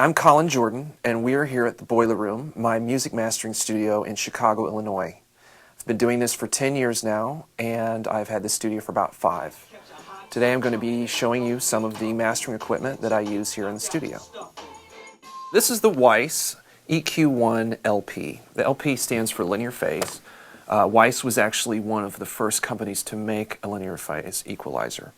I'm Collin Jordan, and we are here at the Boiler Room, my music mastering studio in Chicago, Illinois. I've been doing this for 10 years now, and I've had this studio for about 5. Today I'm going to be showing you some of the mastering equipment that I use here in the studio. This is the Weiss EQ1-LP. The LP stands for linear phase. Weiss was actually one of the first companies to make a linear phase equalizer.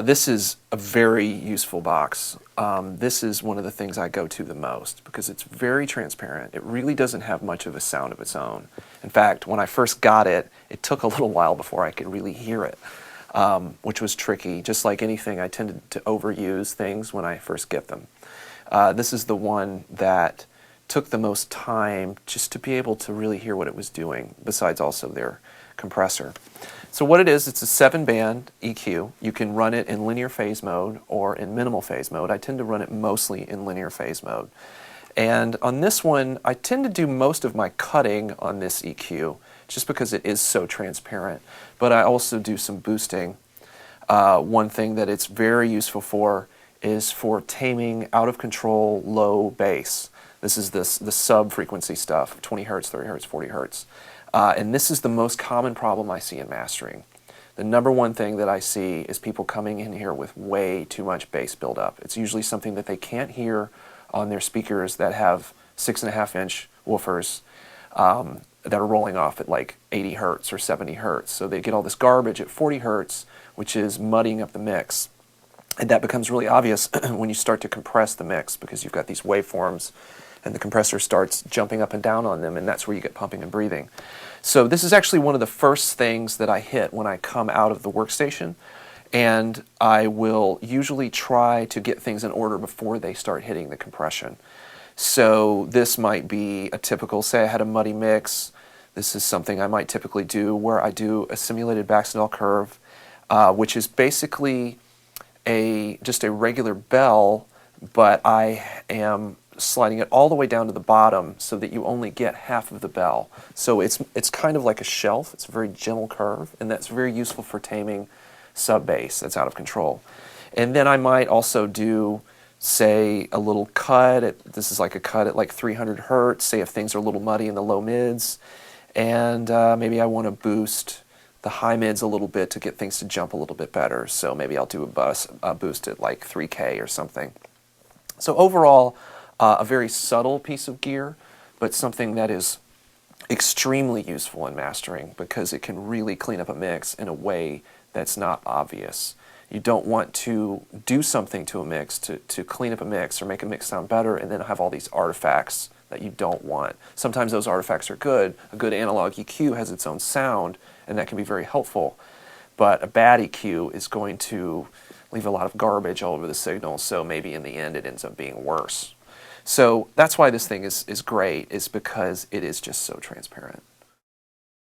This is a very useful box. This is one of the things I go to the most because it's very transparent. It really doesn't have much of a sound of its own. In fact, when I first got it, it took a little while before I could really hear it, which was tricky. Just like anything, I tended to overuse things when I first get them. This is the one that took the most time just to be able to really hear what it was doing, besides also their compressor. So what it is, it's a 7-band EQ. You can run it in linear phase mode or in minimal phase mode. I tend to run it mostly in linear phase mode. And on this one, I tend to do most of my cutting on this EQ just because it is so transparent. But I also do some boosting. One thing that it's very useful for is for taming out of control low bass. This is the sub-frequency stuff, 20 hertz, 30 hertz, 40 hertz. And this is the most common problem I see in mastering. The number one thing that I see is people coming in here with way too much bass buildup. It's usually something that they can't hear on their speakers that have 6.5-inch woofers that are rolling off at like 80 hertz or 70 hertz. So they get all this garbage at 40 hertz, which is muddying up the mix. And that becomes really obvious when you start to compress the mix because you've got these waveforms and the compressor starts jumping up and down on them, and that's where you get pumping and breathing. So this is actually one of the first things that I hit when I come out of the workstation, and I will usually try to get things in order before they start hitting the compression. So this might be a typical, say I had a muddy mix, this is something I might typically do where I do a simulated Baxendale curve, which is basically just a regular bell, but I am sliding it all the way down to the bottom so that you only get half of the bell. So it's kind of like a shelf. It's a very gentle curve, and that's very useful for taming sub-bass that's out of control. And then I might also do, say, a little cut. This is like a cut at like 300 hertz, say if things are a little muddy in the low mids. And maybe I want to boost the high mids a little bit to get things to jump a little bit better. So maybe I'll do a boost at like 3K or something. So overall, a very subtle piece of gear, but something that is extremely useful in mastering because it can really clean up a mix in a way that's not obvious. You don't want to do something to a mix to clean up a mix or make a mix sound better and then have all these artifacts that you don't want. Sometimes those artifacts are good. A good analog EQ has its own sound, and that can be very helpful. But a bad EQ is going to leave a lot of garbage all over the signal, so maybe in the end it ends up being worse. So that's why this thing is great, is because it is just so transparent.